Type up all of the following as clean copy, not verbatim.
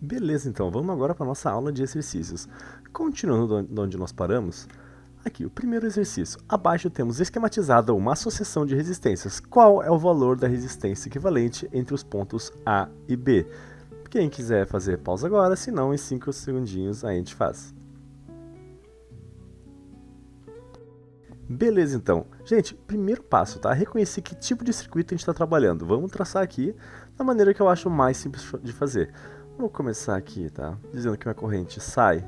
Beleza, então, vamos agora para a nossa aula de exercícios. Continuando de onde nós paramos, aqui, o primeiro exercício. Abaixo temos esquematizada uma associação de resistências. Qual é o valor da resistência equivalente entre os pontos A e B? Quem quiser fazer, pausa agora, senão em 5 segundinhos a gente faz. Beleza, então. Gente, primeiro passo, tá? Reconhecer que tipo de circuito a gente está trabalhando. Vamos traçar aqui da maneira que eu acho mais simples de fazer. Vou começar aqui, tá? Dizendo que minha corrente sai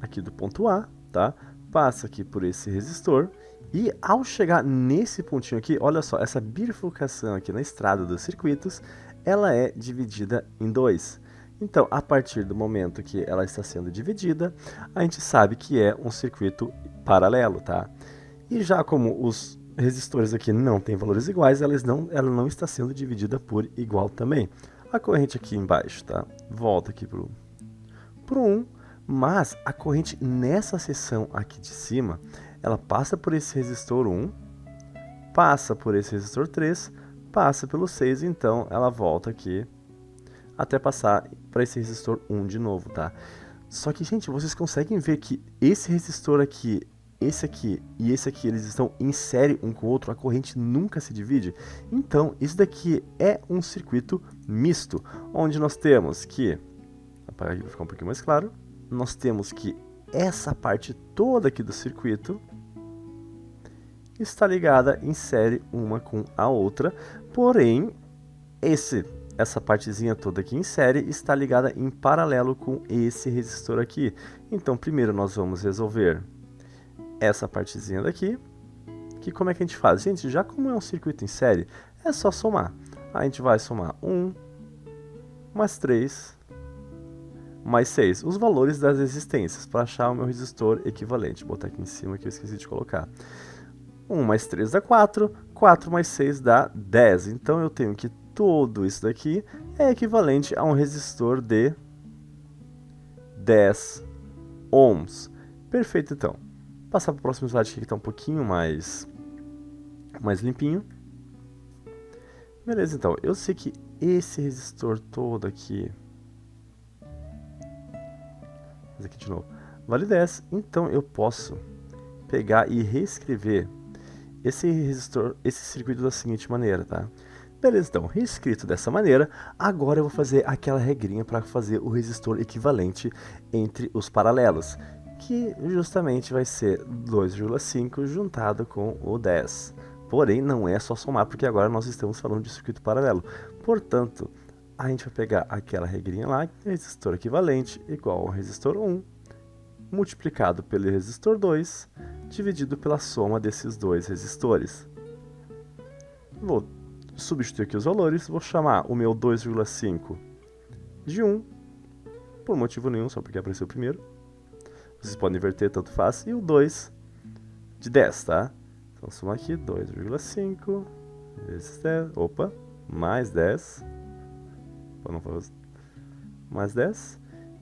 aqui do ponto A, tá? Passa aqui por esse resistor e ao chegar nesse pontinho aqui, olha só, essa bifurcação aqui na estrada dos circuitos, ela é dividida em dois. Então, a partir do momento que ela está sendo dividida, a gente sabe que é um circuito paralelo, tá? E já como os resistores aqui não têm valores iguais, ela não está sendo dividida por igual também. A corrente aqui embaixo, tá? Volta aqui pro 1, mas a corrente nessa seção aqui de cima, ela passa por esse resistor 1, passa por esse resistor 3, passa pelo 6, então ela volta aqui até passar para esse resistor 1 de novo, tá? Só que, gente, vocês conseguem ver que esse resistor aqui, esse aqui e esse aqui, eles estão em série um com o outro, a corrente nunca se divide. Então, isso daqui é um circuito misto, onde nós temos que, apagar aqui para ficar um pouquinho mais claro, nós temos que essa parte toda aqui do circuito está ligada em série uma com a outra, porém, essa partezinha toda aqui em série está ligada em paralelo com esse resistor aqui. Então, primeiro nós vamos resolver essa partezinha daqui, que como é que a gente faz? Gente, já como é um circuito em série, é só somar. A gente vai somar 1, mais 3, mais 6, os valores das resistências, para achar o meu resistor equivalente. Vou botar aqui em cima que eu esqueci de colocar. 1 mais 3 dá 4, 4 mais 6 dá 10. Então eu tenho que tudo isso daqui é equivalente a um resistor de 10 ohms. Perfeito, então. Passar para o próximo slide aqui que está um pouquinho mais limpinho. Beleza, então. Eu sei que esse resistor todo aqui... Vou fazer aqui de novo. Vale 10. Então eu posso pegar e reescrever esse resistor, esse circuito da seguinte maneira, tá? Beleza, então, reescrito dessa maneira, agora eu vou fazer aquela regrinha para fazer o resistor equivalente entre os paralelos, que justamente vai ser 2,5 juntado com o 10. Porém, não é só somar, porque agora nós estamos falando de circuito paralelo. Portanto, a gente vai pegar aquela regrinha lá, resistor equivalente igual ao resistor 1, multiplicado pelo resistor 2, dividido pela soma desses dois resistores. Vou substituir aqui os valores, vou chamar o meu 2,5 de 1, por motivo nenhum, só porque apareceu primeiro. Vocês podem inverter, tanto faz, e o 2 de 10, tá? Então, somar aqui 2,5 vezes 10, opa, mais 10, mais 10,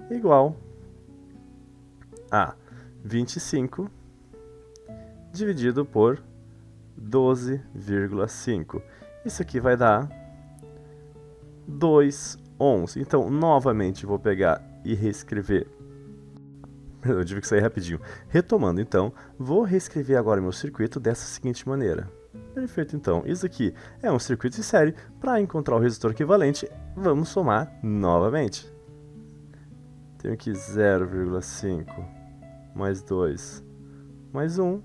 igual a 25 dividido por 12,5. Isso aqui vai dar 2 ohms. Então, novamente, vou pegar e reescrever. Eu tive que sair rapidinho. Retomando, então, vou reescrever agora meu circuito dessa seguinte maneira. Perfeito, então. Isso aqui é um circuito em série. Para encontrar o resistor equivalente, vamos somar novamente. Tenho aqui 0,5 mais 2 mais 1.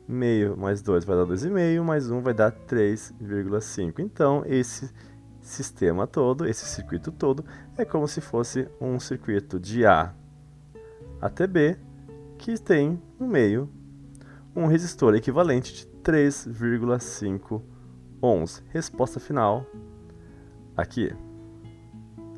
Meio mais 2 vai dar 2,5, mais 1 vai dar 3,5. Então, esse sistema todo, esse circuito todo, é como se fosse um circuito de A até B, que tem no meio um resistor equivalente de 3,5 ohms. Resposta final aqui.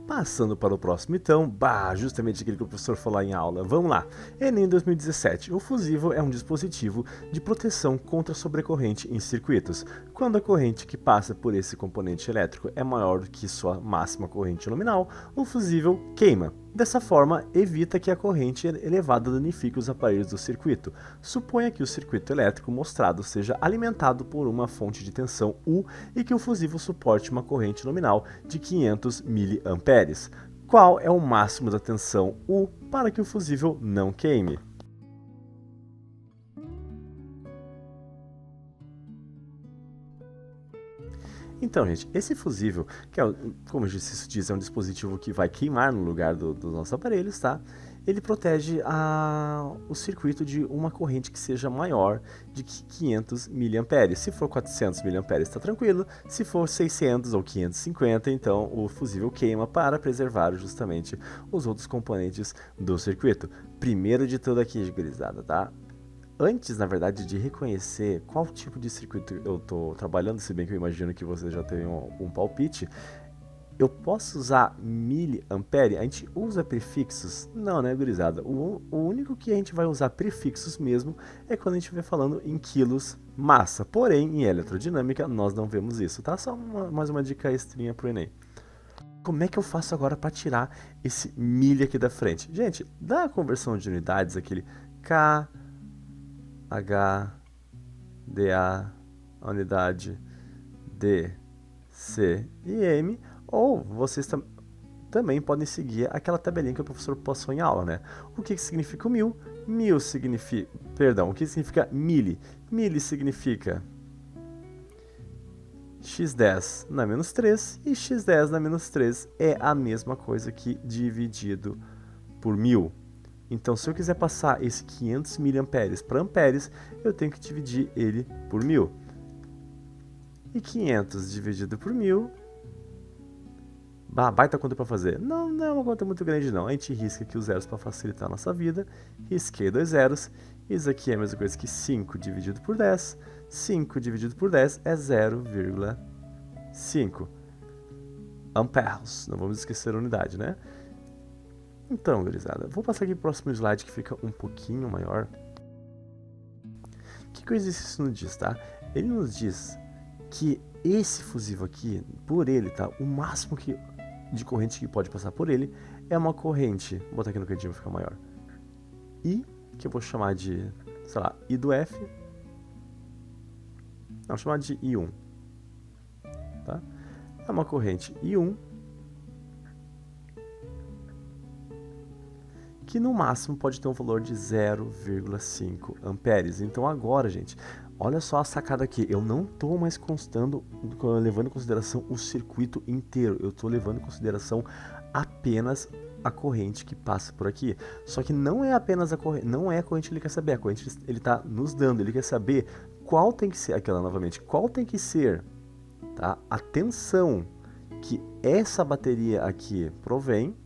Passando para o próximo, então, justamente aquele que o professor falou em aula. Vamos lá. Enem 2017. O fusível é um dispositivo de proteção contra sobrecorrente em circuitos. Quando a corrente que passa por esse componente elétrico é maior do que sua máxima corrente nominal, o fusível queima. Dessa forma, evita que a corrente elevada danifique os aparelhos do circuito. Suponha que o circuito elétrico mostrado seja alimentado por uma fonte de tensão U e que o fusível suporte uma corrente nominal de 500 mA. Qual é o máximo da tensão U para que o fusível não queime? Então, gente, esse fusível, que é, como eu disse, isso diz, é um dispositivo que vai queimar no lugar dos nossos aparelhos, tá? Ele protege o circuito de uma corrente que seja maior de 500 mA. Se for 400 mA, está tranquilo. Se for 600 ou 550, então o fusível queima para preservar justamente os outros componentes do circuito. Primeiro de tudo aqui, gurizada, tá? Antes, na verdade, de reconhecer qual tipo de circuito eu estou trabalhando, se bem que eu imagino que você já tem um palpite, eu posso usar miliampere? A gente usa prefixos? Não, né, gurizada? O único que a gente vai usar prefixos mesmo é quando a gente estiver falando em quilos massa. Porém, em eletrodinâmica, nós não vemos isso, tá? Só mais uma dica extrinha pro Enem. Como é que eu faço agora para tirar esse milha aqui da frente? Gente, dá a conversão de unidades, aquele K, H, DA, a unidade D, C e M, ou vocês também podem seguir aquela tabelinha que o professor passou em aula, né? O que significa o mil? Mil significa, perdão, o que significa mili? Mili significa x10 na menos 3 e x10 na menos 3 é a mesma coisa que dividido por 1000. Então, se eu quiser passar esse 500 mA para amperes, eu tenho que dividir ele por 1000. E 500 dividido por 1000... baita conta para fazer. Não é uma conta muito grande, não. A gente risca aqui os zeros para facilitar a nossa vida. Risquei 2 zeros. Isso aqui é a mesma coisa que 5 dividido por 10. 5 dividido por 10 é 0,5 amperes. Não vamos esquecer a unidade, né? Então, gurizada, vou passar aqui para o próximo slide que fica um pouquinho maior. O que o exercício nos diz, tá? Ele nos diz que esse fusível aqui, por ele, tá? O máximo de corrente que pode passar por ele é uma corrente, vou botar aqui no cantinho para ficar maior, I, que eu vou chamar de, sei lá, I do F. Não, vou chamar de I1, tá? É uma corrente I1 que no máximo pode ter um valor de 0,5 amperes. Então agora, gente, olha só a sacada aqui. Eu não estou mais levando em consideração o circuito inteiro. Eu estou levando em consideração apenas a corrente que passa por aqui. Só que não é apenas a corrente, não é a corrente que ele quer saber. A corrente ele está nos dando. Ele quer saber qual tem que ser, aquela novamente, qual tem que ser, tá? A tensão que essa bateria aqui provém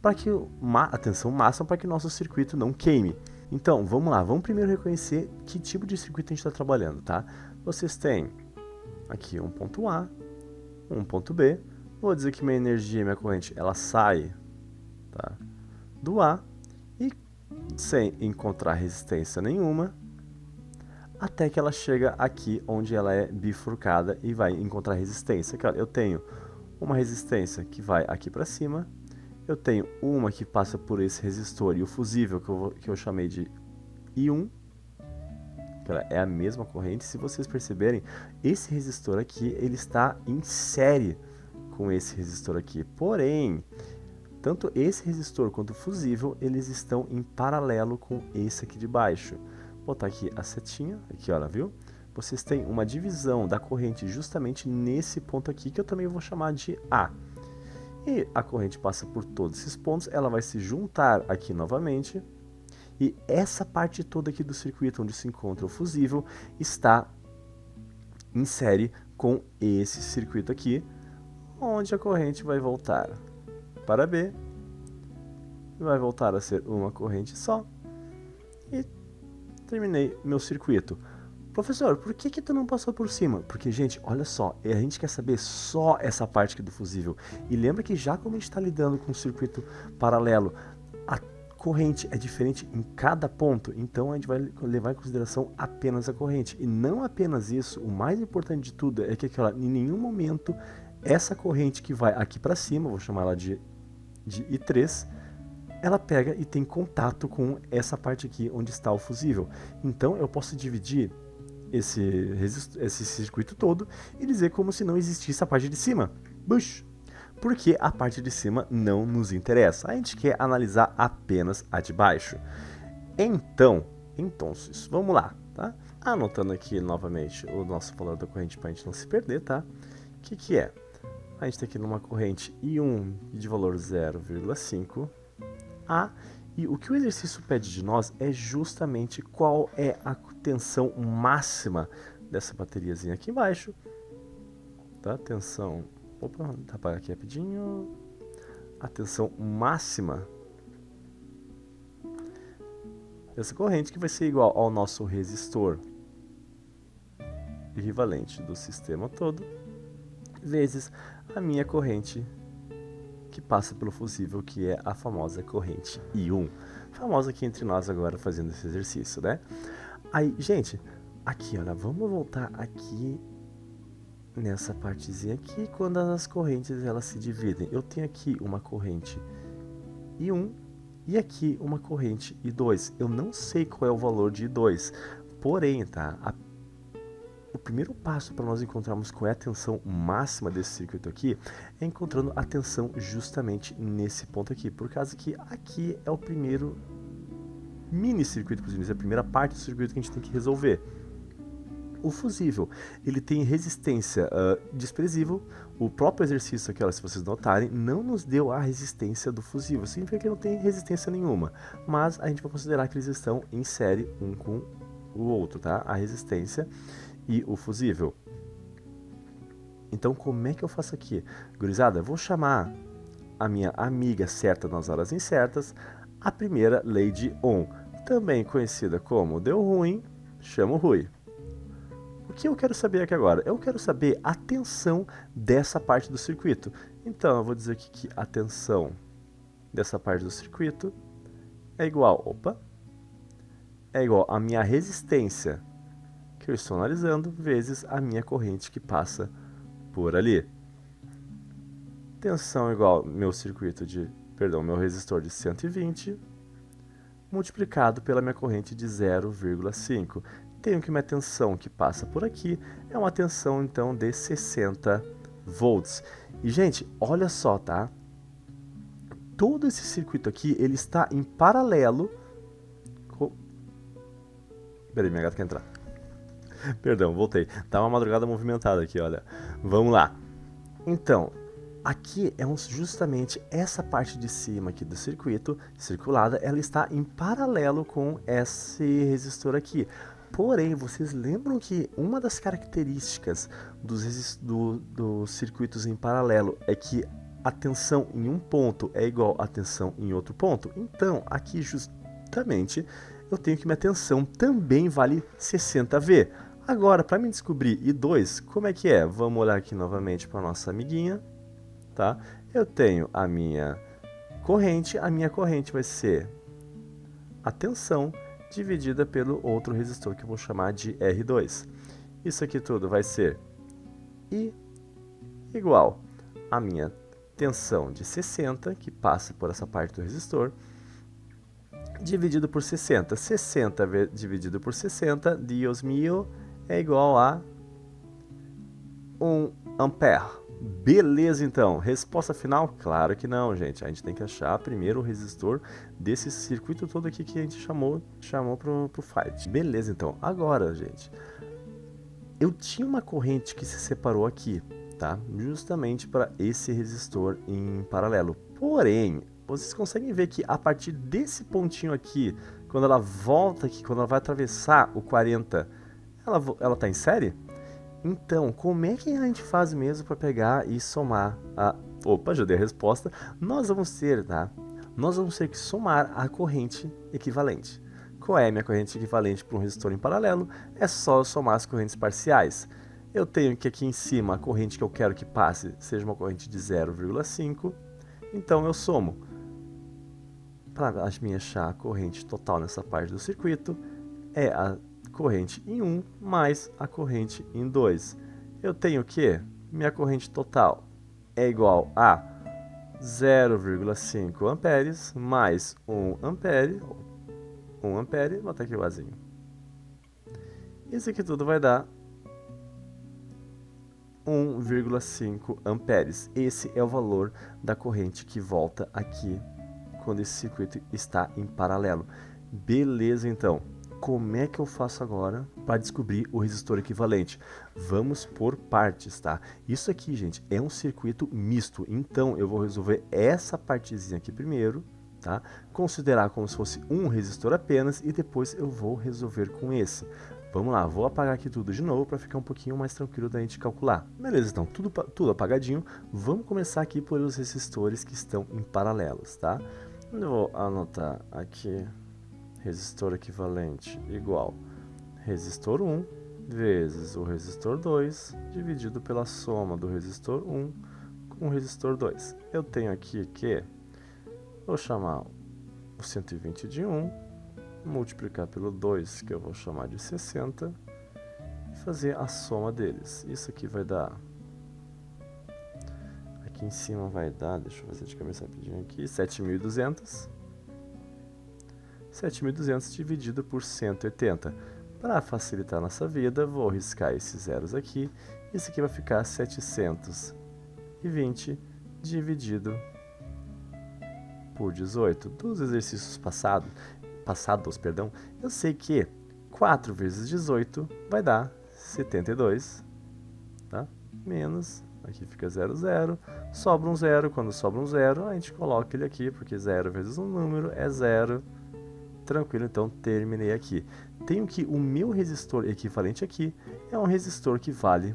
para que a tensão máxima para que o nosso circuito não queime. Então, vamos lá, vamos primeiro reconhecer que tipo de circuito a gente está trabalhando, tá? Vocês têm aqui um ponto A, um ponto B. Vou dizer que minha energia, minha corrente, ela sai, tá, do A e sem encontrar resistência nenhuma, até que ela chega aqui onde ela é bifurcada e vai encontrar resistência. Eu tenho uma resistência que vai aqui para cima. Eu tenho uma que passa por esse resistor e o fusível que eu chamei de I1, que ela é a mesma corrente. Se vocês perceberem, esse resistor aqui ele está em série com esse resistor aqui. Porém, tanto esse resistor quanto o fusível, eles estão em paralelo com esse aqui de baixo. Vou botar aqui a setinha, aqui olha, viu? Vocês têm uma divisão da corrente justamente nesse ponto aqui, que eu também vou chamar de A. E a corrente passa por todos esses pontos, ela vai se juntar aqui novamente, e essa parte toda aqui do circuito onde se encontra o fusível está em série com esse circuito aqui, onde a corrente vai voltar para B, vai voltar a ser uma corrente só, e terminei meu circuito. Professor, por que tu não passou por cima? Porque, gente, olha só, a gente quer saber só essa parte aqui do fusível. E lembra que já como a gente está lidando com um circuito paralelo, a corrente é diferente em cada ponto, então a gente vai levar em consideração apenas a corrente. E não apenas isso, o mais importante de tudo é que em nenhum momento essa corrente que vai aqui para cima, vou chamar ela de I3, ela pega e tem contato com essa parte aqui onde está o fusível. Então eu posso dividir esse circuito todo e dizer como se não existisse a parte de cima. Bush! Porque a parte de cima não nos interessa. A gente quer analisar apenas a de baixo. Então, vamos lá, tá? Anotando aqui novamente o nosso valor da corrente para a gente não se perder, tá? O que é? A gente está aqui numa corrente I1 de valor 0,5 A, e o que o exercício pede de nós é justamente qual é a tensão máxima dessa bateriazinha aqui embaixo, tá? Tensão, opa, vou apagar aqui rapidinho, a tensão máxima dessa corrente, que vai ser igual ao nosso resistor equivalente do sistema todo, vezes a minha corrente que passa pelo fusível, que é a famosa corrente I1. Famosa aqui entre nós agora fazendo esse exercício, né? Aí, gente, aqui, olha, vamos voltar aqui nessa partezinha aqui, quando as correntes elas se dividem. Eu tenho aqui uma corrente I1 e aqui uma corrente I2. Eu não sei qual é o valor de I2, porém, tá? O primeiro passo para nós encontrarmos qual é a tensão máxima desse circuito aqui é encontrando a tensão justamente nesse ponto aqui, por causa que aqui é o primeiro mini circuito, é a primeira parte do circuito que a gente tem que resolver. O fusível, ele tem resistência desprezível. O próprio exercício aqui, se vocês notarem, não nos deu a resistência do fusível, significa que ele não tem resistência nenhuma, mas a gente vai considerar que eles estão em série um com o outro, tá? A resistência e o fusível. Então, como é que eu faço aqui? Gurizada, eu vou chamar a minha amiga certa nas horas incertas, a primeira lei de Ohm, também conhecida como deu ruim, chamo Rui. O que eu quero saber aqui agora? Eu quero saber a tensão dessa parte do circuito. Então, eu vou dizer aqui que a tensão dessa parte do circuito é igual, é igual a minha resistência que eu estou analisando, vezes a minha corrente que passa por ali. Tensão igual meu meu resistor de 120, multiplicado pela minha corrente de 0,5. Tenho que minha tensão que passa por aqui é uma tensão, então, de 60 volts. E, gente, olha só, tá? Todo esse circuito aqui, ele está em paralelo com... Peraí, minha gata quer entrar. Perdão, voltei. Tá uma madrugada movimentada aqui, olha. Vamos lá. Então, aqui é justamente essa parte de cima aqui do circuito circulada, ela está em paralelo com esse resistor aqui. Porém, vocês lembram que uma das características dos circuitos em paralelo é que a tensão em um ponto é igual à tensão em outro ponto? Então, aqui justamente eu tenho que minha tensão também vale 60V. Agora, para me descobrir I2, como é que é? Vamos olhar aqui novamente para a nossa amiguinha, tá? Eu tenho a minha corrente vai ser a tensão dividida pelo outro resistor que eu vou chamar de R2. Isso aqui tudo vai ser I igual a minha tensão de 60, que passa por essa parte do resistor, dividido por 60. 60 dividido por 60, Dios mío, é igual a 1 ampere. Beleza, então. Resposta final? Claro que não, gente. A gente tem que achar primeiro o resistor desse circuito todo aqui que a gente chamou pro fight. Beleza, então. Agora, gente, eu tinha uma corrente que se separou aqui, tá? Justamente para esse resistor em paralelo. Porém, vocês conseguem ver que a partir desse pontinho aqui, quando ela volta aqui, quando ela vai atravessar o 40, ela tá em série? Então, como é que a gente faz mesmo para pegar e somar a... Opa, já dei a resposta. Nós vamos ter, tá? Nós vamos ter que somar a corrente equivalente. Qual é a minha corrente equivalente para um resistor em paralelo? É só eu somar as correntes parciais. Eu tenho que aqui em cima a corrente que eu quero que passe seja uma corrente de 0,5. Então, eu somo. Para me achar a corrente total nessa parte do circuito, é a corrente em 1 mais a corrente em 2. Eu tenho que minha corrente total é igual a 0,5 amperes mais 1 ampere, vou botar aqui o Azinho. Isso aqui tudo vai dar 1,5 amperes. Esse é o valor da corrente que volta aqui quando esse circuito está em paralelo. Beleza, então. Como é que eu faço agora para descobrir o resistor equivalente? Vamos por partes, tá? Isso aqui, gente, é um circuito misto. Então, eu vou resolver essa partezinha aqui primeiro, tá? Considerar como se fosse um resistor apenas e depois eu vou resolver com esse. Vamos lá, vou apagar aqui tudo de novo para ficar um pouquinho mais tranquilo da gente calcular. Beleza, então tudo apagadinho. Vamos começar aqui por os resistores que estão em paralelos, tá? Eu vou anotar aqui resistor equivalente igual resistor 1 vezes o resistor 2 dividido pela soma do resistor 1 com o resistor 2. Eu tenho aqui que vou chamar o 120 de 1, multiplicar pelo 2, que eu vou chamar de 60, e fazer a soma deles. Isso aqui vai dar... Aqui em cima vai dar, deixa eu fazer de cabeça rapidinho aqui, 7.200. 7.200 dividido por 180. Para facilitar a nossa vida, vou riscar esses zeros aqui. Isso aqui vai ficar 720 dividido por 18. Dos exercícios passados, eu sei que 4 vezes 18 vai dar 72, tá? Menos, aqui fica 0, 0, sobra um 0. Quando sobra um 0, a gente coloca ele aqui, porque 0 vezes um número é 0. Tranquilo, então terminei aqui. Tenho que o meu resistor equivalente aqui é um resistor que vale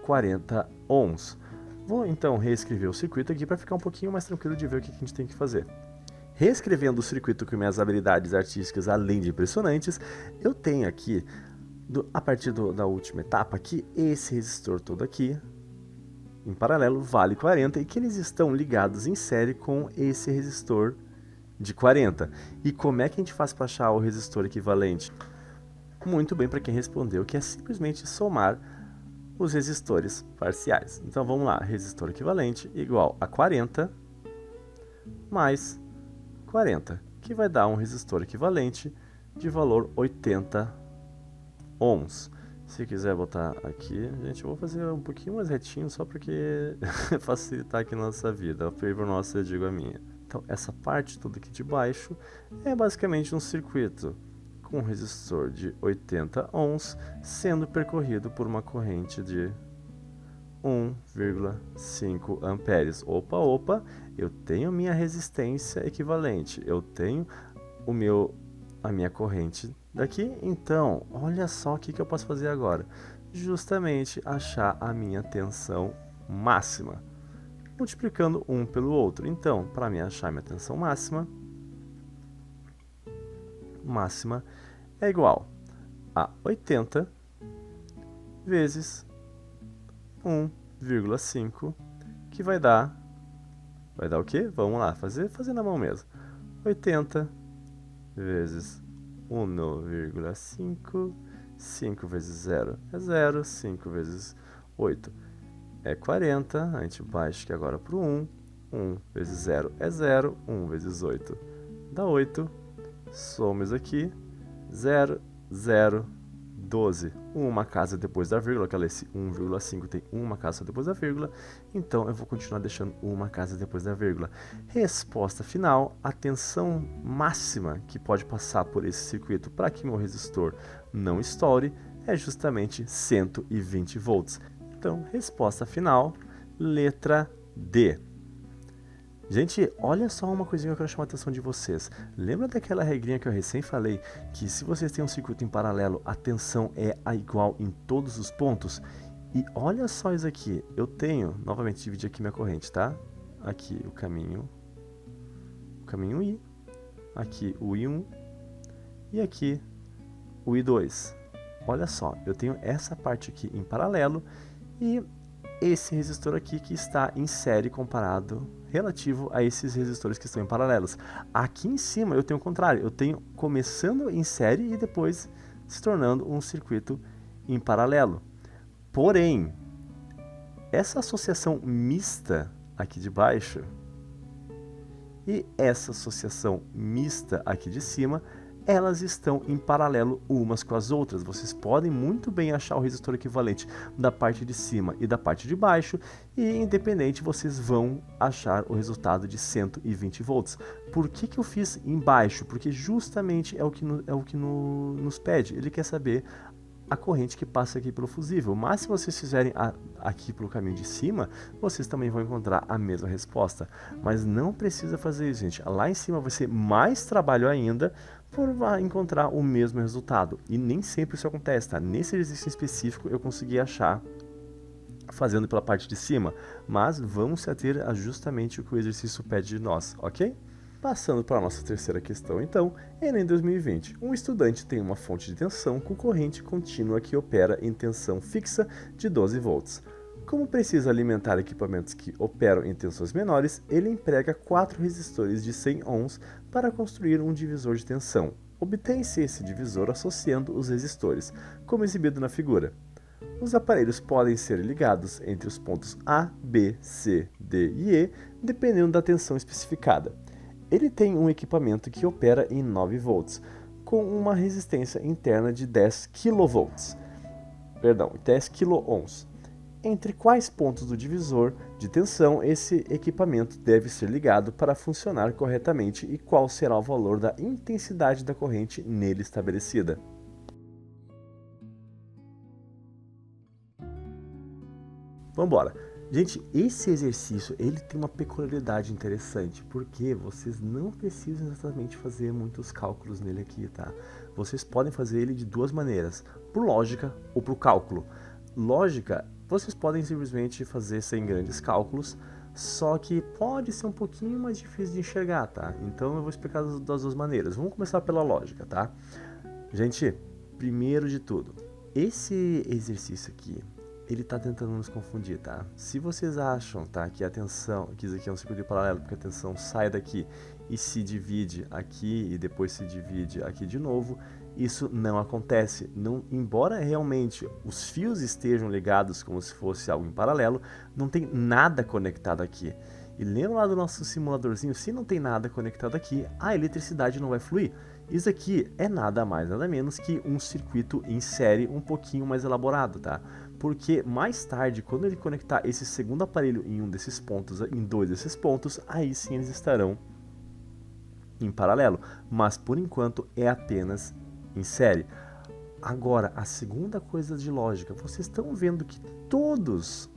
40 ohms. Vou então reescrever o circuito aqui para ficar um pouquinho mais tranquilo de ver o que a gente tem que fazer. Reescrevendo o circuito com minhas habilidades artísticas além de impressionantes, eu tenho aqui, a partir da última etapa aqui, esse resistor todo aqui, em paralelo, vale 40 e que eles estão ligados em série com esse resistor de 40. E como é que a gente faz para achar o resistor equivalente? Muito bem para quem respondeu, que é simplesmente somar os resistores parciais. Então vamos lá, resistor equivalente igual a 40 mais 40, que vai dar um resistor equivalente de valor 80 ohms. Se quiser botar aqui, gente, eu vou fazer um pouquinho mais retinho só porque facilitar aqui a nossa vida, a favor nossa, eu digo a minha. Então, essa parte toda aqui de baixo é basicamente um circuito com um resistor de 80 ohms sendo percorrido por uma corrente de 1,5 amperes. Opa, eu tenho minha resistência equivalente, eu tenho a minha corrente daqui. Então, olha só o que eu posso fazer agora. Justamente achar a minha tensão máxima, multiplicando um pelo outro. Então, para mim achar minha tensão máxima é igual a 80 vezes 1,5, que vai dar o quê? Vamos lá, fazer na mão mesmo. 80 vezes 1,5, 5 vezes 0 é 0, 5 vezes 8 é 40, a gente baixa aqui agora para o 1, 1 vezes 0 é 0, 1 vezes 8 dá 8, somos aqui, 0, 0, 12, uma casa depois da vírgula, esse 1,5 tem uma casa depois da vírgula, então eu vou continuar deixando uma casa depois da vírgula. Resposta final, a tensão máxima que pode passar por esse circuito para que meu resistor não estoure é justamente 120 volts. Então, resposta final, letra D. Gente, olha só uma coisinha que eu quero chamar a atenção de vocês. Lembra daquela regrinha que eu recém falei, que se vocês têm um circuito em paralelo, a tensão é igual em todos os pontos? E olha só isso aqui, eu tenho, novamente, dividir aqui minha corrente, tá? Aqui o caminho I, aqui o I1 e aqui o I2. Olha só, eu tenho essa parte aqui em paralelo e esse resistor aqui que está em série comparado relativo a esses resistores que estão em paralelos. Aqui em cima eu tenho o contrário, eu tenho começando em série e depois se tornando um circuito em paralelo. Porém, essa associação mista aqui de baixo e essa associação mista aqui de cima, elas estão em paralelo umas com as outras. Vocês podem muito bem achar o resistor equivalente da parte de cima e da parte de baixo, e independente vocês vão achar o resultado de 120 volts. Por que eu fiz embaixo? Porque justamente é o que nos pede. Ele quer saber a corrente que passa aqui pelo fusível, mas se vocês fizerem aqui pelo caminho de cima, vocês também vão encontrar a mesma resposta. Mas não precisa fazer isso, gente. Lá em cima vai ser mais trabalho ainda por encontrar o mesmo resultado. E nem sempre isso acontece, tá? Nesse exercício específico eu consegui achar fazendo pela parte de cima, mas vamos se ater a justamente o que o exercício pede de nós, ok? Passando para a nossa terceira questão, então, em 2020, um estudante tem uma fonte de tensão com corrente contínua que opera em tensão fixa de 12 volts. Como precisa alimentar equipamentos que operam em tensões menores, ele emprega 4 resistores de 100 ohms para construir um divisor de tensão. Obtém-se esse divisor associando os resistores, como exibido na figura. Os aparelhos podem ser ligados entre os pontos A, B, C, D e E, dependendo da tensão especificada. Ele tem um equipamento que opera em 9 volts, com uma resistência interna de 10 kV. 10 kΩ. Entre quais pontos do divisor de tensão esse equipamento deve ser ligado para funcionar corretamente e qual será o valor da intensidade da corrente nele estabelecida? Vamos embora. Gente, esse exercício ele tem uma peculiaridade interessante, porque vocês não precisam exatamente fazer muitos cálculos nele aqui, tá? Vocês podem fazer ele de duas maneiras, por lógica ou por cálculo. Lógica, vocês podem simplesmente fazer sem grandes cálculos, só que pode ser um pouquinho mais difícil de enxergar, tá? Então eu vou explicar das duas maneiras. Vamos começar pela lógica, tá? Gente, primeiro de tudo, esse exercício aqui, ele está tentando nos confundir, tá? Se vocês acham, tá, que a tensão, que isso aqui é um circuito paralelo, porque a tensão sai daqui e se divide aqui e depois se divide aqui de novo, isso não acontece. Não, embora realmente os fios estejam ligados como se fosse algo em paralelo, não tem nada conectado aqui. E lembra lá do nosso simuladorzinho, se não tem nada conectado aqui, a eletricidade não vai fluir. Isso aqui é nada mais, nada menos que um circuito em série um pouquinho mais elaborado, tá? Porque mais tarde, quando ele conectar esse segundo aparelho em um desses pontos, em dois desses pontos, aí sim eles estarão em paralelo. Mas por enquanto é apenas em série. Agora, a segunda coisa de lógica, vocês estão vendo que todos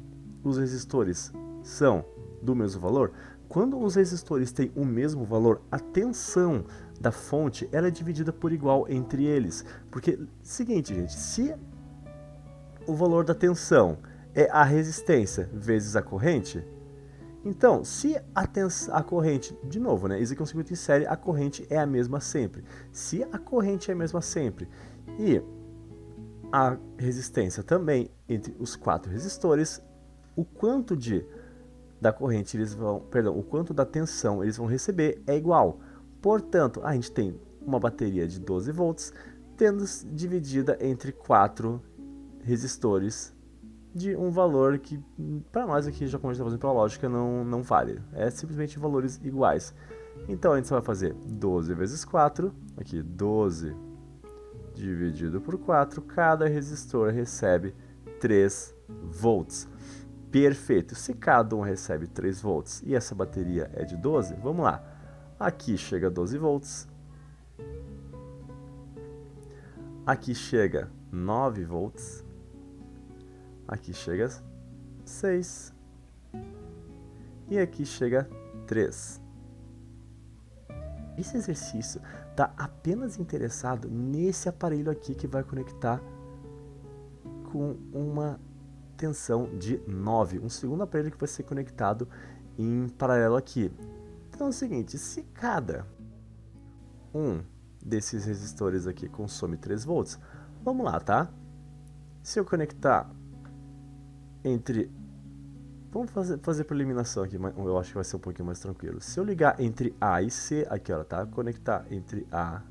os resistores são do mesmo valor? Quando os resistores têm o mesmo valor, a tensão da fonte ela é dividida por igual entre eles. Porque, seguinte, gente, se o valor da tensão é a resistência vezes a corrente, então, se a corrente, de novo, né, isso aqui é um circuito em série, a corrente é a mesma sempre. Se a corrente é a mesma sempre e a resistência também entre os 4 resistores, o quanto da corrente o quanto da tensão eles vão receber é igual. Portanto, a gente tem uma bateria de 12 volts tendo dividida entre 4 resistores de um valor que, para nós aqui, já como a gente está fazendo pela lógica, não vale. É simplesmente valores iguais. Então, a gente só vai fazer 12 vezes 4, aqui 12 dividido por 4, cada resistor recebe 3 volts. Perfeito, se cada um recebe 3 volts e essa bateria é de 12, vamos lá. Aqui chega 12 volts, aqui chega 9 volts, aqui chega 6 e aqui chega 3. Esse exercício está apenas interessado nesse aparelho aqui que vai conectar com uma tensão de 9, um segundo aparelho que vai ser conectado em paralelo aqui. Então é o seguinte, se cada um desses resistores aqui consome 3 volts, vamos lá, tá? Se eu conectar entre... Vamos fazer por eliminação aqui, mas eu acho que vai ser um pouquinho mais tranquilo. Se eu ligar entre A e C, aqui ó, tá? Conectar entre A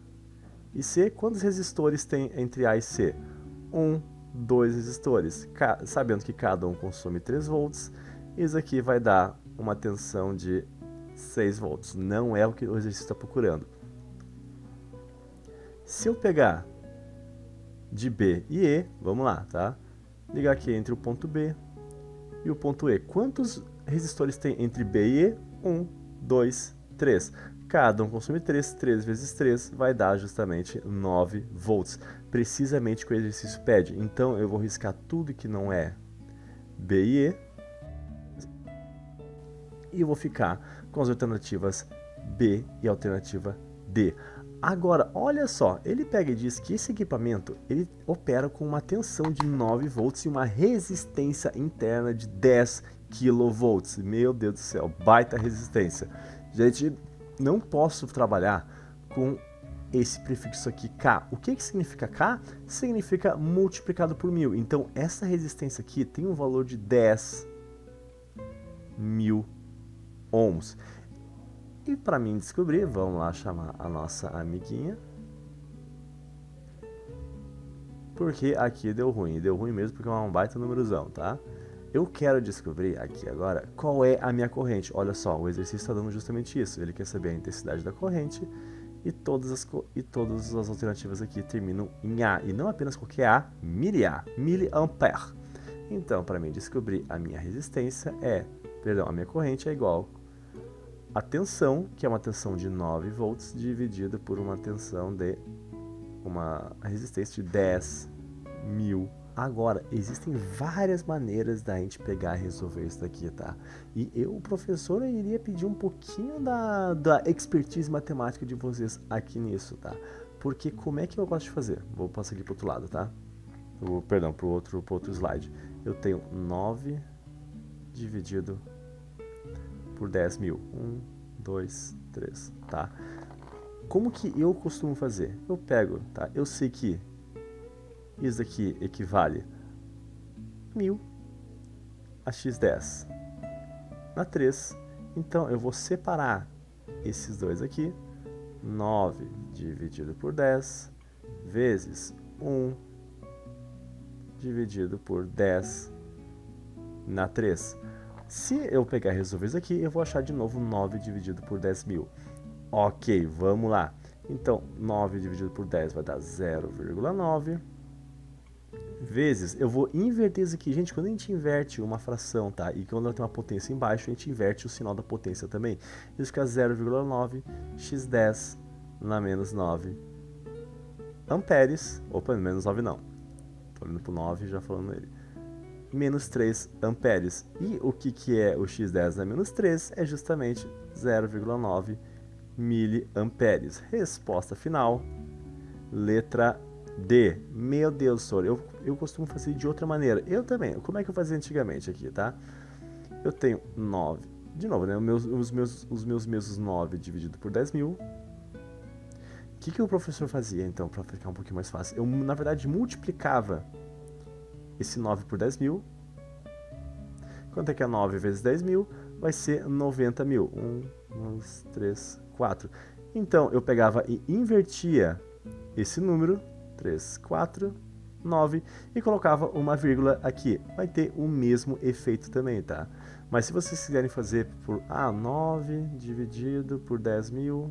e C, quantos resistores tem entre A e C? 1, 2 resistores. Sabendo que cada um consome 3 volts, isso aqui vai dar uma tensão de 6 volts. Não é o que o exercício está procurando. Se eu pegar de B e E, vamos lá, tá? Ligar aqui entre o ponto B e o ponto E. Quantos resistores tem entre B e E? 1, 2, 3. Cada um consome 3. 3 vezes 3 vai dar justamente 9 volts. Precisamente o que o exercício pede. Então eu vou riscar tudo que não é B e E. E eu vou ficar com as alternativas B e a alternativa D. Agora, olha só, ele pega e diz que esse equipamento ele opera com uma tensão de 9 volts e uma resistência interna de 10 kV. Meu Deus do céu, baita resistência. Gente, não posso trabalhar com esse prefixo aqui K. O que significa K? Significa multiplicado por 1000. Então, essa resistência aqui tem um valor de 10.000 ohms. E para mim descobrir, vamos lá chamar a nossa amiguinha. Porque aqui deu ruim mesmo porque é um baita númerozão, tá? Eu quero descobrir aqui agora qual é a minha corrente. Olha só, o exercício está dando justamente isso. Ele quer saber a intensidade da corrente e todas as alternativas aqui terminam em A. E não apenas qualquer A, miliampere. Então, para mim descobrir a minha resistência a minha corrente é igual a tensão, que é uma tensão de 9 volts, dividida por uma tensão de uma resistência de 10.000. Agora, existem várias maneiras da gente pegar e resolver isso daqui, tá? E o professor, iria pedir um pouquinho da expertise matemática de vocês aqui nisso, tá? Porque como é que eu gosto de fazer? Vou passar aqui pro outro lado, tá? Pro outro slide. Eu tenho 9 dividido por 10.000. 1, 2, 3, tá? Como que eu costumo fazer? Eu pego, tá? Eu sei que isso aqui equivale 1000 a x10 na 3. Então, eu vou separar esses dois aqui. 9 dividido por 10 vezes 1 dividido por 10 na 3. Se eu pegar e resolver isso aqui, eu vou achar de novo 9 dividido por 10.000. Ok, vamos lá. Então, 9 dividido por 10 vai dar 0,9. Vezes, eu vou inverter isso aqui. Gente, quando a gente inverte uma fração, tá? E quando ela tem uma potência embaixo, a gente inverte o sinal da potência também. Isso fica 0,9 x10 na menos 9 amperes. Opa, menos 9 não. Tô olhando pro 9 e já falando nele. Menos 3 amperes. E o que é o x10 na menos 3? É justamente 0,9 miliamperes. Resposta final, letra D. Meu Deus, senhor, eu costumo fazer de outra maneira. Eu também. Como é que eu fazia antigamente aqui, tá? Eu tenho 9. De novo, né? Os meus mesmos 9 dividido por 10.000. O que o professor fazia, então, para ficar um pouquinho mais fácil? Eu, na verdade, multiplicava esse 9 por 10.000. Quanto é que é 9 vezes 10.000? Vai ser 90.000. 1, 2, 3, 4. Então, eu pegava e invertia esse número, 3, 4, 9, e colocava uma vírgula aqui. Vai ter o mesmo efeito também, tá? Mas se vocês quiserem fazer por 9 dividido por 10.000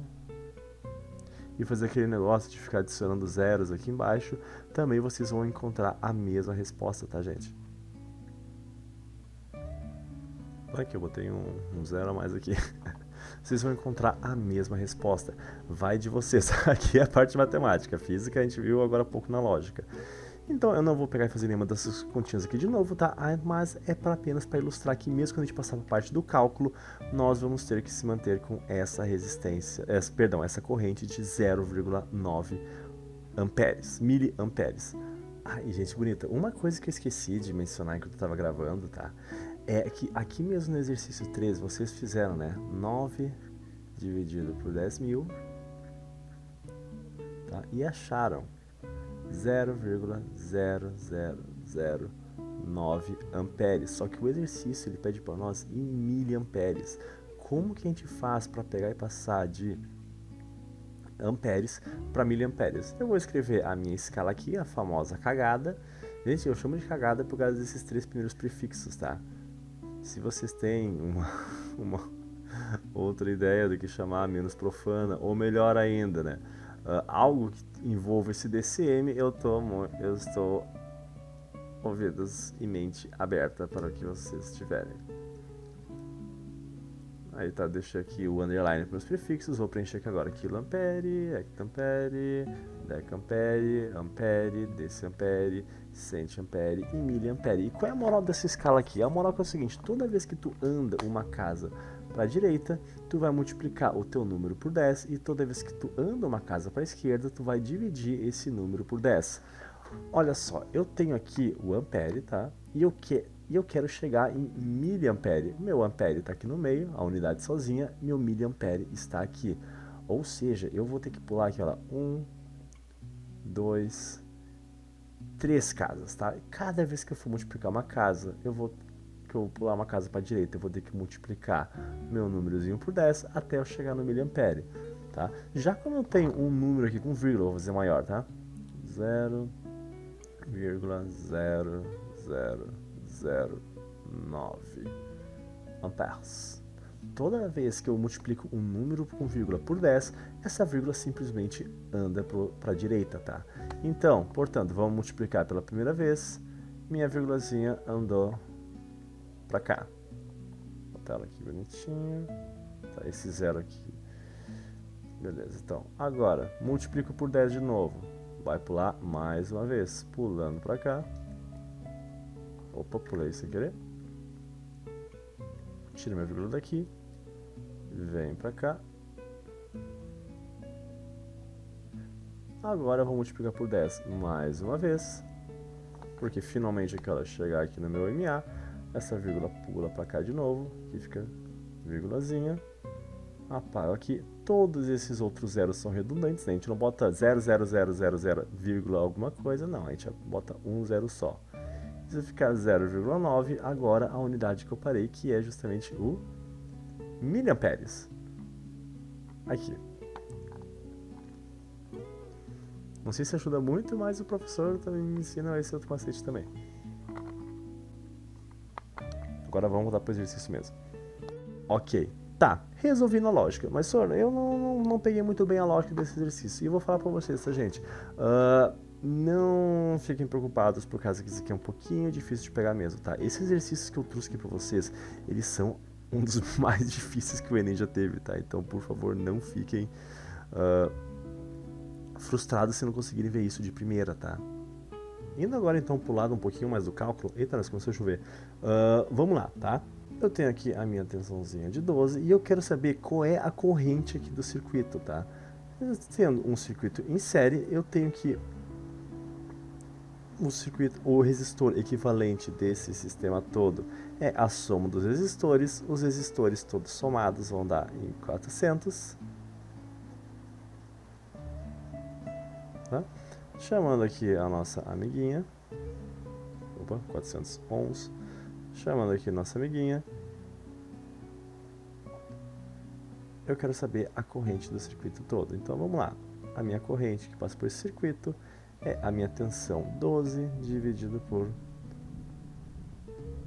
e fazer aquele negócio de ficar adicionando zeros aqui embaixo, também vocês vão encontrar a mesma resposta, tá, gente? Aqui eu botei um zero a mais aqui. Vocês vão encontrar a mesma resposta. Vai de vocês. Aqui é a parte de matemática. Física a gente viu agora há pouco na lógica. Então eu não vou pegar e fazer nenhuma dessas continhas aqui de novo, tá? Mas é apenas para ilustrar que mesmo quando a gente passar para a parte do cálculo, nós vamos ter que se manter com essa resistência, essa corrente de 0,9 amperes, miliamperes. E gente bonita, uma coisa que eu esqueci de mencionar enquanto eu estava gravando, tá? É que aqui mesmo no exercício 3 vocês fizeram, né? 9 dividido por 10.000, tá? E acharam 0,0009 amperes. Só que o exercício ele pede para nós em miliamperes. Como que a gente faz para pegar e passar de amperes para miliamperes? Eu vou escrever a minha escala aqui, a famosa cagada. Gente, eu chamo de cagada por causa desses 3 primeiros prefixos, tá? Se vocês têm uma outra ideia do que chamar menos profana, ou melhor ainda, né? Algo que envolva esse DCM, eu estou ouvidos e mente aberta para o que vocês tiverem. Aí tá, deixa aqui o underline para os prefixos, vou preencher aqui agora quiloampere, hectampere, decampere, ampere, deciampere, centiampere e miliampere. E qual é a moral dessa escala aqui? A moral é o seguinte: toda vez que tu anda uma casa para a direita, tu vai multiplicar o teu número por 10, e toda vez que tu anda uma casa para a esquerda, tu vai dividir esse número por 10. Olha só, eu tenho aqui o ampere, tá? E eu quero chegar em miliampere. Meu ampere está aqui no meio, a unidade sozinha, meu miliampere está aqui. Ou seja, eu vou ter que pular aqui, olha, 1, 2, 3 casas, tá? E cada vez que eu for multiplicar uma casa, eu vou pular uma casa para a direita, eu vou ter que multiplicar meu númerozinho por 10 até eu chegar no miliampere, tá? Já como eu tenho um número aqui com vírgula, eu vou fazer maior, tá? 0,0009 amperes. Toda vez que eu multiplico um número com vírgula por 10, essa vírgula simplesmente anda para a direita, tá? Então, portanto, vamos multiplicar pela primeira vez, minha vírgulazinha andou para cá. Vou botar ela aqui bonitinho. Tá, esse zero aqui. Beleza, então, agora, multiplico por 10 de novo. Vai pular mais uma vez, pulando para cá. Opa, pulei sem querer. Tira minha vírgula daqui. Vem para cá. Agora eu vou multiplicar por 10 mais uma vez. Porque finalmente eu quero chegar aqui no meu MA. Essa vírgula pula para cá de novo. Aqui fica vírgulazinha. Apago aqui. Todos esses outros zeros são redundantes, né? A gente não bota 0,0000, vírgula alguma coisa, não. A gente bota um zero só. Se eu ficar 0,9, agora a unidade que eu parei, que é justamente o miliamperes. Aqui. Não sei se ajuda muito, mas o professor também me ensina esse outro macete também. Agora vamos voltar para o exercício mesmo. Ok. Tá, resolvi na lógica, mas senhor, eu não peguei muito bem a lógica desse exercício. E eu vou falar pra vocês, tá, gente? Não fiquem preocupados por causa que isso aqui é um pouquinho difícil de pegar mesmo, tá? Esses exercícios que eu trouxe aqui pra vocês, eles são um dos mais difíceis que o Enem já teve, tá? Então, por favor, não fiquem frustrados se não conseguirem ver isso de primeira, tá? Indo agora, então, pro lado um pouquinho mais do cálculo. Eita, nós começou a chover. Vamos lá, tá? Eu tenho aqui a minha tensãozinha de 12 e eu quero saber qual é a corrente aqui do circuito, tá? Tendo um circuito em série, eu tenho que o resistor equivalente desse sistema todo é a soma dos resistores. Os resistores todos somados vão dar em 400. Tá? Chamando aqui a nossa amiguinha. Opa, 400 ohms. Chamando aqui nossa amiguinha. Eu quero saber a corrente do circuito todo. Então vamos lá. A minha corrente que passa por esse circuito é a minha tensão 12 dividido por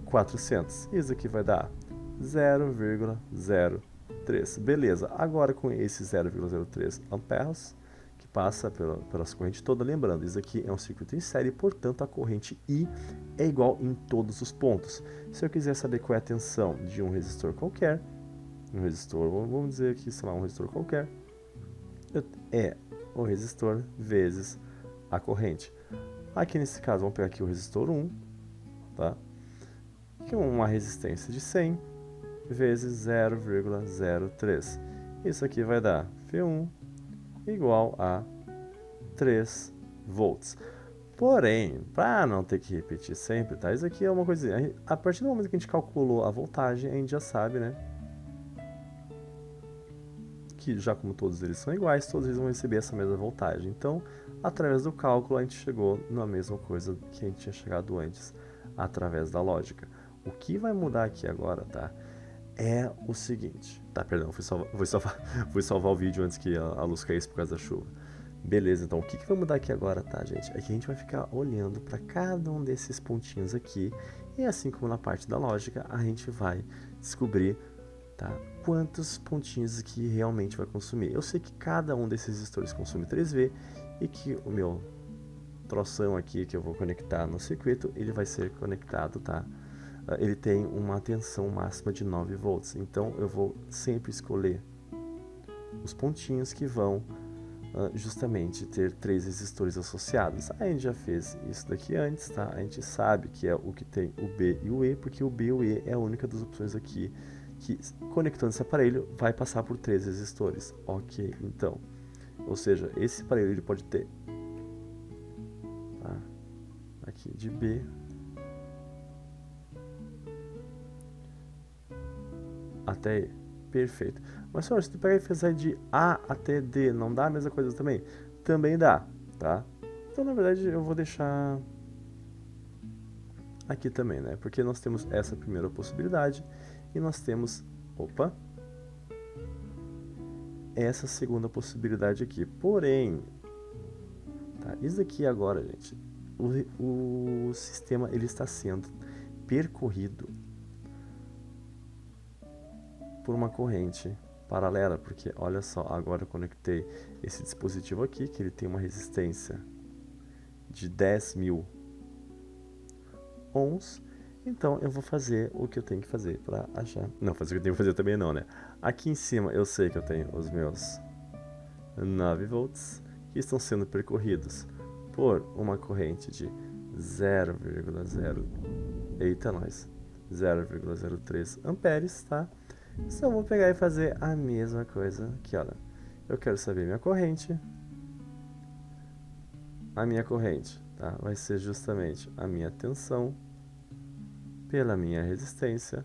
400. Isso aqui vai dar 0,03. Beleza. Agora com esse 0,03 amperes que passa pela corrente toda, lembrando, isso aqui é um circuito em série, portanto a corrente I é igual em todos os pontos. Se eu quiser saber qual é a tensão de um resistor qualquer, vamos dizer aqui, sei lá, um resistor qualquer, é o resistor vezes a corrente. Aqui nesse caso, vamos pegar aqui o resistor 1, tá? Que é uma resistência de 100 vezes 0,03. Isso aqui vai dar V1 igual a 3 volts. Porém, para não ter que repetir sempre, tá? Isso aqui é uma coisinha. A partir do momento que a gente calculou a voltagem, a gente já sabe, né? Que já como todos eles são iguais, todos eles vão receber essa mesma voltagem. Então, através do cálculo, a gente chegou na mesma coisa que a gente tinha chegado antes, através da lógica. O que vai mudar aqui agora, tá? É o seguinte. Tá, perdão, fui salvar o vídeo antes que a luz caísse por causa da chuva. Beleza, então o que vai mudar aqui agora, tá, gente? É que a gente vai ficar olhando para cada um desses pontinhos aqui, e assim como na parte da lógica, a gente vai descobrir, tá? Quantos pontinhos aqui realmente vai consumir. Eu sei que cada um desses resistores consome 3V e que o meu troção aqui que eu vou conectar no circuito, ele vai ser conectado, tá? Ele tem uma tensão máxima de 9 volts, então eu vou sempre escolher os pontinhos que vão justamente ter 3 resistores associados. A gente já fez isso daqui antes, tá? A gente sabe que é o que tem o B e o E, porque o B e o E é a única das opções aqui que, conectando esse aparelho, vai passar por 3 resistores. Ok, então, ou seja, esse aparelho ele pode ter aqui de B até E. Perfeito. Mas, senhor, se tu pegar e fizer de A até D, não dá a mesma coisa também? Também dá, tá? Então, na verdade, eu vou deixar aqui também, né? Porque nós temos essa primeira possibilidade e nós temos, essa segunda possibilidade aqui. Porém, tá? Isso aqui agora, gente, o sistema ele está sendo percorrido por uma corrente paralela, porque olha só, agora eu conectei esse dispositivo aqui, que ele tem uma resistência de 10.000 ohms, então eu vou fazer o que eu tenho que fazer para achar, não, fazer o que eu tenho que fazer também não, né? Aqui em cima eu sei que eu tenho os meus 9 volts, que estão sendo percorridos por uma corrente de 0,0, eita nós, 0,03 amperes, tá? Então eu vou pegar e fazer a mesma coisa aqui, olha. Eu quero saber minha corrente. A minha corrente, tá? Vai ser justamente a minha tensão pela minha resistência.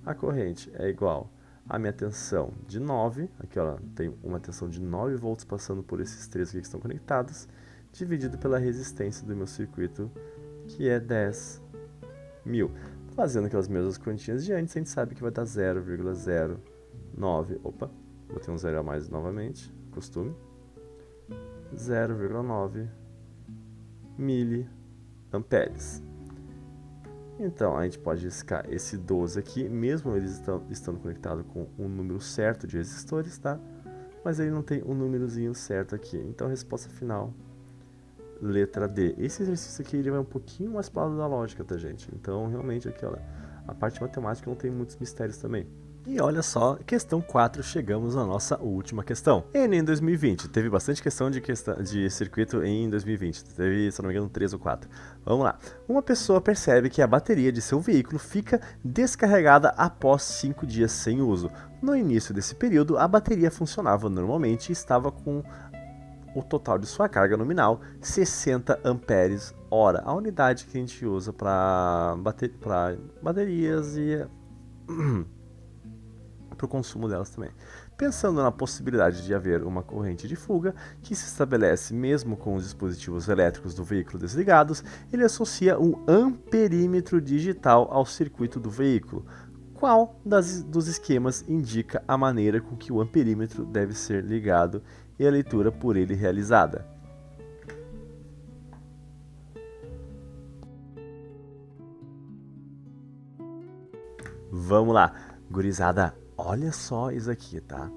A corrente é igual à minha tensão de 9. Aqui, ó, tem uma tensão de 9 volts passando por esses três aqui que estão conectados, dividido pela resistência do meu circuito, que é 10.000. Fazendo aquelas mesmas continhas de antes, a gente sabe que vai dar 0,09. Opa, botei um zero a mais novamente, costume. 0,9 miliamperes. Então, a gente pode riscar esse 12 aqui, mesmo eles estando conectados com um número certo de resistores, tá? Mas ele não tem um númerozinho certo aqui. Então, a resposta final, letra D. Esse exercício aqui ele vai um pouquinho mais para o lado da lógica, tá, gente? Então, realmente, aqui, ó, a parte matemática não tem muitos mistérios também. E olha só, questão 4, chegamos à nossa última questão. Em 2020, teve bastante questão de circuito em 2020, teve, se não me engano, 3 ou 4. Vamos lá. Uma pessoa percebe que a bateria de seu veículo fica descarregada após 5 dias sem uso. No início desse período, a bateria funcionava normalmente e estava com o total de sua carga nominal 60 amperes hora, a unidade que a gente usa para baterias e para o consumo delas também. Pensando na possibilidade de haver uma corrente de fuga que se estabelece mesmo com os dispositivos elétricos do veículo desligados, ele associa um amperímetro digital ao circuito do veículo. Qual dos esquemas indica a maneira com que o amperímetro deve ser ligado e a leitura por ele realizada? Vamos lá, gurizada, olha só isso aqui, tá?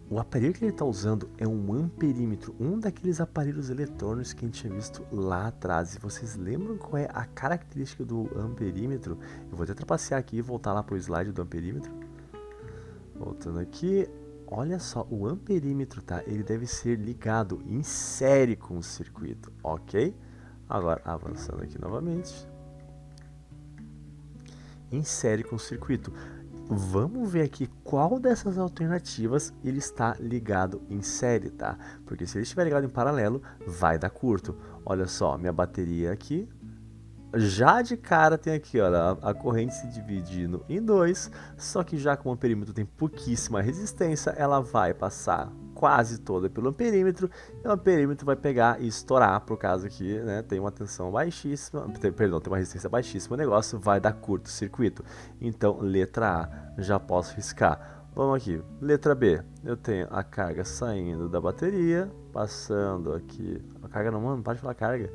O aparelho que ele está usando é um amperímetro, um daqueles aparelhos eletrônicos que a gente tinha visto lá atrás. E vocês lembram qual é a característica do amperímetro? Eu vou até trapacear aqui e voltar lá para o slide do amperímetro. Voltando aqui, olha só, o amperímetro, tá? Ele deve ser ligado em série com o circuito, ok? Agora, avançando aqui novamente. Em série com o circuito. Vamos ver aqui qual dessas alternativas ele está ligado em série, tá? Porque se ele estiver ligado em paralelo, vai dar curto. Olha só, minha bateria aqui, já de cara tem aqui, olha, a corrente se dividindo em dois, só que já como o perímetro tem pouquíssima resistência, ela vai passar quase toda pelo perímetro, e o perímetro vai pegar e estourar, por causa que, né, tem uma tensão baixíssima, tem uma resistência baixíssima, o negócio vai dar curto-circuito. Então, letra A, já posso riscar. Vamos aqui, letra B, eu tenho a carga saindo da bateria, passando aqui, a carga não pode falar carga,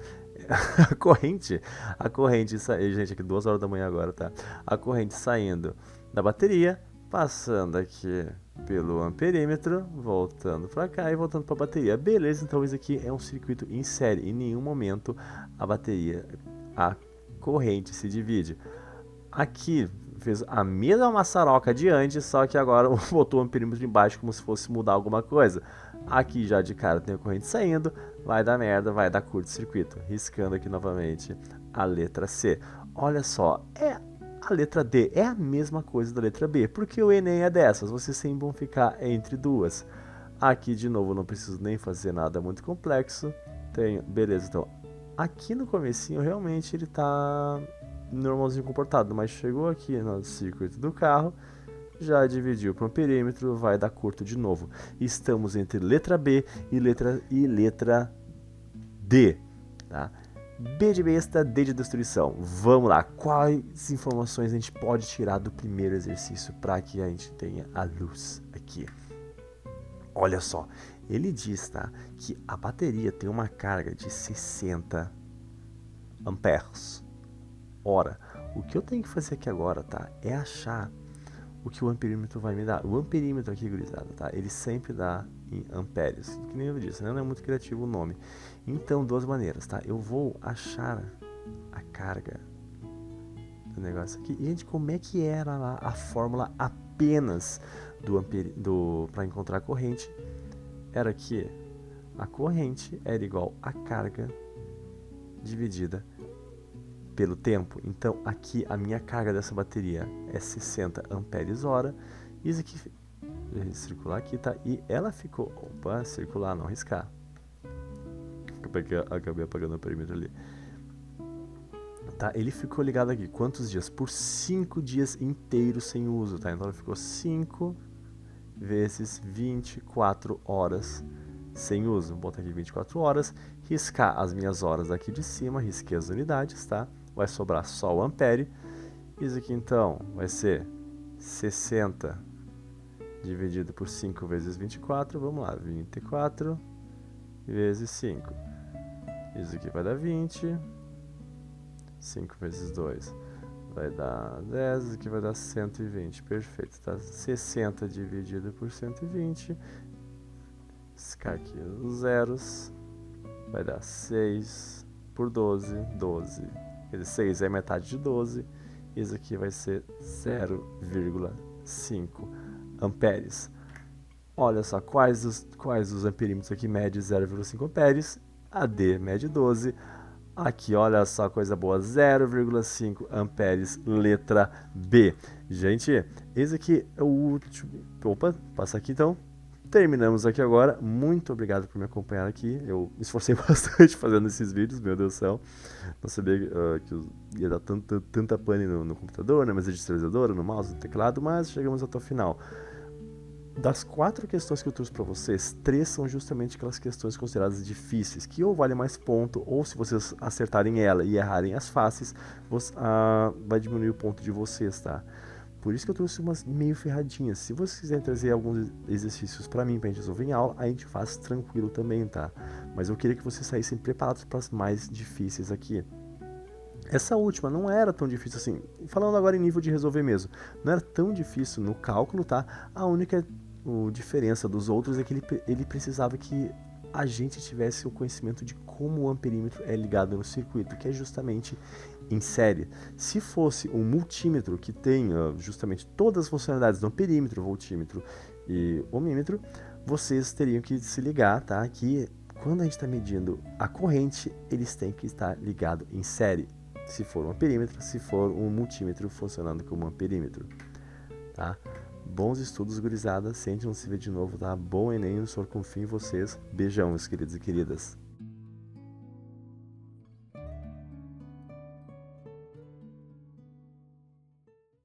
a corrente, gente, aqui 2 horas da manhã agora, tá? A corrente saindo da bateria, Passando aqui pelo amperímetro, voltando para cá e voltando para a bateria. Beleza, então isso aqui é um circuito em série. Em nenhum momento a corrente se divide. Aqui fez a mesma maçaroca de antes, só que agora botou o amperímetro embaixo como se fosse mudar alguma coisa. Aqui já de cara tem a corrente saindo, vai dar merda, vai dar curto-circuito. Riscando aqui novamente a letra C. Olha só, a letra D é a mesma coisa da letra B, porque o Enem é dessas, vocês sempre vão ficar entre duas. Aqui de novo não preciso nem fazer nada muito complexo. Beleza, então aqui no comecinho realmente ele tá normalzinho comportado, mas chegou aqui no circuito do carro, já dividiu para um perímetro, vai dar curto de novo. Estamos entre letra B e letra D, tá? B de besta, D de destruição. Vamos lá, quais informações a gente pode tirar do primeiro exercício para que a gente tenha a luz aqui? Olha só, ele diz, tá, que a bateria tem uma carga de 60 amperes. Ora, o que eu tenho que fazer aqui agora, tá, é achar o que o amperímetro vai me dar. O amperímetro aqui, gurizada, tá, ele sempre dá em amperes, que nem eu disse, né? Não é muito criativo o nome. Então, duas maneiras, tá? Eu vou achar a carga do negócio aqui. E, gente, como é que era lá a fórmula apenas para encontrar a corrente? Era que a corrente era igual a carga dividida pelo tempo. Então, aqui a minha carga dessa bateria é 60 amperes hora. Isso aqui, circular aqui, tá? E ela ficou, opa, circular, não riscar. Acabei apagando o perímetro ali. Tá, ele ficou ligado aqui, quantos dias? Por 5 dias inteiros sem uso, tá? Então ele ficou 5 vezes 24 horas sem uso. Vou botar aqui 24 horas, riscar as minhas horas aqui de cima, risquei as unidades, tá? Vai sobrar só o ampere. Isso aqui então vai ser 60 dividido por 5 vezes 24, vamos lá, 24 vezes 5. Isso aqui vai dar 20, 5 vezes 2 vai dar 10, isso aqui vai dar 120, perfeito, tá? 60 dividido por 120, riscar aqui os zeros, vai dar 6 por 12, 12, 6 é metade de 12, isso aqui vai ser 0,5 amperes. Olha só, quais os amperímetros aqui mede 0,5 amperes, a D mede 12, aqui olha só, coisa boa, 0,5 amperes, letra B. Gente, esse aqui é o último, opa, passa aqui então. Terminamos aqui agora, muito obrigado por me acompanhar aqui, eu me esforcei bastante fazendo esses vídeos, meu Deus do céu, não sabia que ia dar tanta pane no computador, né, mas digitalizadora, no mouse, no teclado, mas chegamos até o final. Das 4 questões que eu trouxe para vocês, 3 são justamente aquelas questões consideradas difíceis, que ou vale mais ponto, ou se vocês acertarem ela e errarem as fáceis, vai diminuir o ponto de vocês, tá? Por isso que eu trouxe umas meio ferradinhas. Se vocês quiserem trazer alguns exercícios para mim, pra gente resolver em aula, a gente faz tranquilo também, tá? Mas eu queria que vocês saíssem preparados para as mais difíceis aqui. Essa última não era tão difícil assim, falando agora em nível de resolver mesmo, não era tão difícil no cálculo, tá? A única diferença dos outros é que ele precisava que a gente tivesse o conhecimento de como o amperímetro é ligado no circuito, que é justamente em série. Se fosse um multímetro que tem justamente todas as funcionalidades do amperímetro, voltímetro e ohmímetro, vocês teriam que se ligar, tá? Que quando a gente está medindo a corrente, eles têm que estar ligados em série. Se for um amperímetro, se for um multímetro funcionando como um amperímetro, tá? Bons estudos, gurizada. Se a gente não se vê de novo, tá? Bom Enem, o senhor confia em vocês. Beijão, meus queridos e queridas.